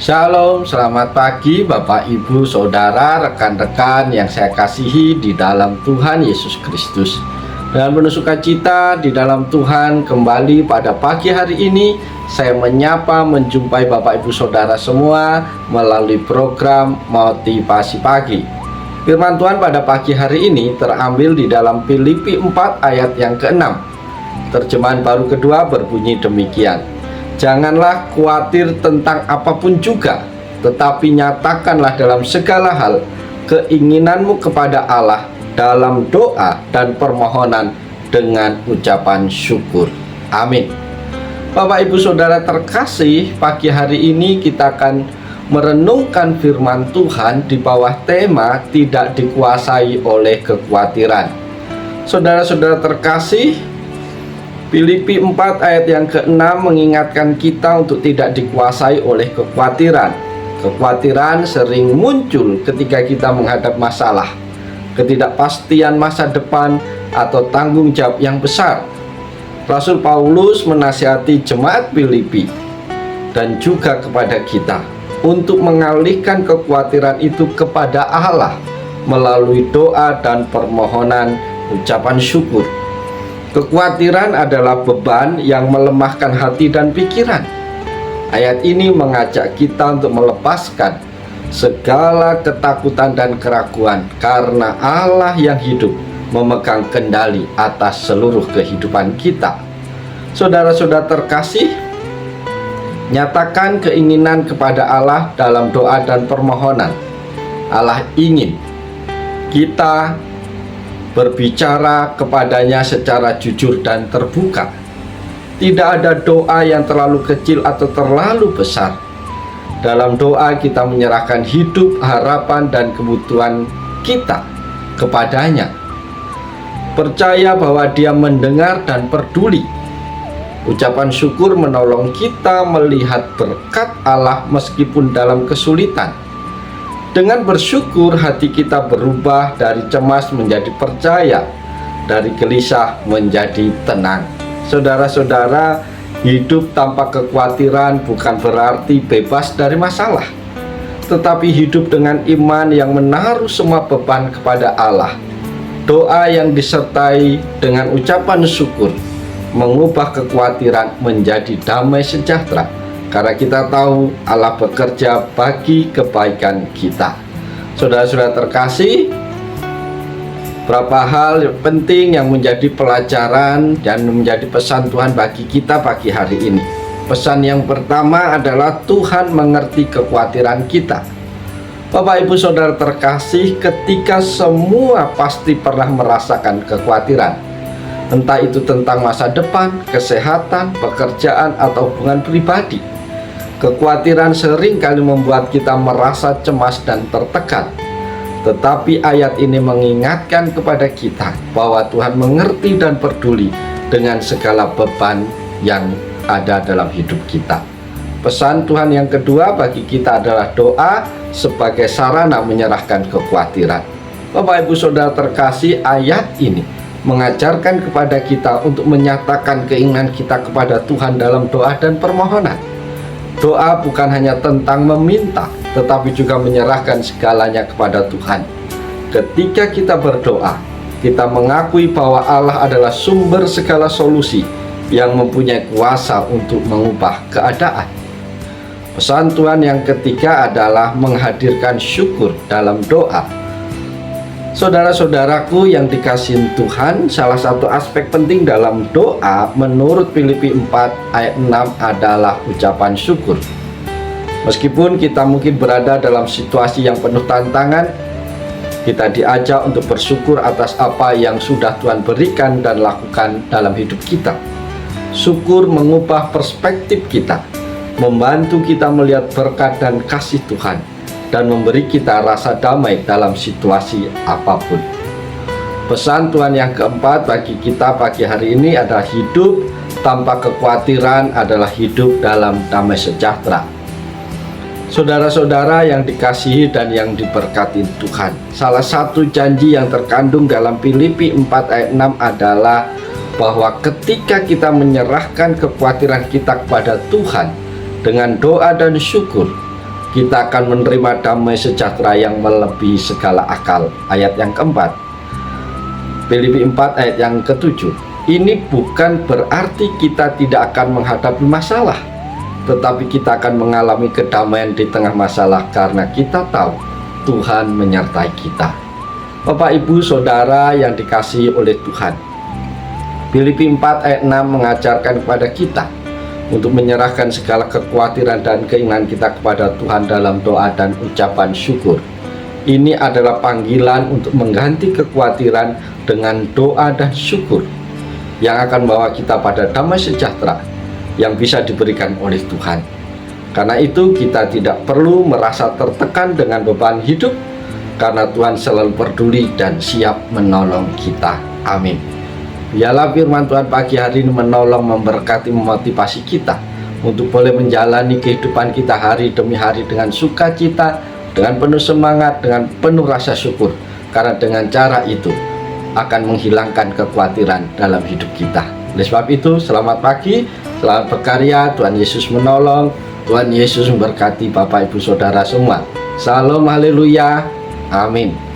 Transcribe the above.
Shalom, selamat pagi Bapak, Ibu, Saudara, rekan-rekan yang saya kasihi di dalam Tuhan Yesus Kristus. Dengan penuh sukacita di dalam Tuhan, kembali pada pagi hari ini saya menyapa menjumpai Bapak, Ibu, Saudara semua melalui program Motivasi Pagi. Firman Tuhan pada pagi hari ini terambil di dalam Filipi 4 ayat yang ke-6. Terjemahan baru kedua berbunyi demikian: janganlah khawatir tentang apapun juga, tetapi nyatakanlah dalam segala hal keinginanmu kepada Allah dalam doa dan permohonan dengan ucapan syukur. Amin. Bapak, Ibu, Saudara terkasih, pagi hari ini kita akan merenungkan firman Tuhan di bawah tema tidak dikuasai oleh kekhawatiran. Saudara-saudara terkasih, Filipi 4 ayat yang ke-6 mengingatkan kita untuk tidak dikuasai oleh kekhawatiran. Kekhawatiran sering muncul ketika kita menghadap masalah, ketidakpastian masa depan, atau tanggung jawab yang besar. Rasul Paulus menasihati jemaat Filipi dan juga kepada kita untuk mengalihkan kekhawatiran itu kepada Allah melalui doa dan permohonan ucapan syukur. Kekhawatiran adalah beban yang melemahkan hati dan pikiran. Ayat ini mengajak kita untuk melepaskan segala ketakutan dan keraguan, karena Allah yang hidup memegang kendali atas seluruh kehidupan kita. Saudara-saudara terkasih, nyatakan keinginan kepada Allah dalam doa dan permohonan. Allah ingin kita berbicara kepadanya secara jujur dan terbuka. Tidak ada doa yang terlalu kecil atau terlalu besar. Dalam doa kita menyerahkan hidup, harapan, dan kebutuhan kita kepadanya. Percaya bahwa Dia mendengar dan peduli. Ucapan syukur menolong kita melihat berkat Allah meskipun dalam kesulitan. Dengan bersyukur, hati kita berubah dari cemas menjadi percaya, dari gelisah menjadi tenang. Saudara-saudara, hidup tanpa kekhawatiran bukan berarti bebas dari masalah, tetapi hidup dengan iman yang menaruh semua beban kepada Allah. Doa yang disertai dengan ucapan syukur mengubah kekhawatiran menjadi damai sejahtera, karena kita tahu Allah bekerja bagi kebaikan kita. Saudara-saudara terkasih, berapa hal penting yang menjadi pelajaran dan menjadi pesan Tuhan bagi kita pagi hari ini. Pesan yang pertama adalah Tuhan mengerti kekhawatiran kita. Bapak, Ibu, Saudara terkasih, ketika semua pasti pernah merasakan kekhawatiran, entah itu tentang masa depan, kesehatan, pekerjaan, atau hubungan pribadi. Kekhawatiran sering kali membuat kita merasa cemas dan tertekan. Tetapi ayat ini mengingatkan kepada kita bahwa Tuhan mengerti dan peduli dengan segala beban yang ada dalam hidup kita. Pesan Tuhan yang kedua bagi kita adalah doa sebagai sarana menyerahkan kekhawatiran. Bapak, Ibu, Saudara terkasih, ayat ini mengajarkan kepada kita untuk menyatakan keinginan kita kepada Tuhan dalam doa dan permohonan. Doa bukan hanya tentang meminta, tetapi juga menyerahkan segalanya kepada Tuhan. Ketika kita berdoa, kita mengakui bahwa Allah adalah sumber segala solusi yang mempunyai kuasa untuk mengubah keadaan. Pesan Tuhan yang ketiga adalah menghadirkan syukur dalam doa. Saudara-saudaraku yang dikasihi Tuhan, salah satu aspek penting dalam doa menurut Filipi 4 ayat 6 adalah ucapan syukur. Meskipun kita mungkin berada dalam situasi yang penuh tantangan, kita diajak untuk bersyukur atas apa yang sudah Tuhan berikan dan lakukan dalam hidup kita. Syukur mengubah perspektif kita, membantu kita melihat berkat dan kasih Tuhan, dan memberi kita rasa damai dalam situasi apapun. Pesan Tuhan yang keempat bagi kita pagi hari ini adalah hidup tanpa kekhawatiran adalah hidup dalam damai sejahtera. Saudara-saudara yang dikasihi dan yang diberkati Tuhan, salah satu janji yang terkandung dalam Filipi 4 ayat 6 adalah bahwa ketika kita menyerahkan kekhawatiran kita kepada Tuhan dengan doa dan syukur, kita akan menerima damai sejahtera yang melebihi segala akal. Ayat yang keempat, Filipi 4 ayat yang ketujuh. Ini bukan berarti kita tidak akan menghadapi masalah, tetapi kita akan mengalami kedamaian di tengah masalah karena kita tahu Tuhan menyertai kita. Bapak, Ibu, Saudara yang dikasihi oleh Tuhan, Filipi 4 ayat 6 mengajarkan kepada kita untuk menyerahkan segala kekhawatiran dan keinginan kita kepada Tuhan dalam doa dan ucapan syukur. Ini adalah panggilan untuk mengganti kekhawatiran dengan doa dan syukur yang akan membawa kita pada damai sejahtera yang bisa diberikan oleh Tuhan. Karena itu kita tidak perlu merasa tertekan dengan beban hidup, karena Tuhan selalu peduli dan siap menolong kita. Amin. Biarlah firman Tuhan pagi hari ini menolong, memberkati, memotivasi kita untuk boleh menjalani kehidupan kita hari demi hari dengan sukacita, dengan penuh semangat, dengan penuh rasa syukur. Karena dengan cara itu akan menghilangkan kekhawatiran dalam hidup kita. Oleh sebab itu, selamat pagi, selamat berkarya, Tuhan Yesus menolong, Tuhan Yesus memberkati Bapak Ibu Saudara semua. Salam, haleluya, amin.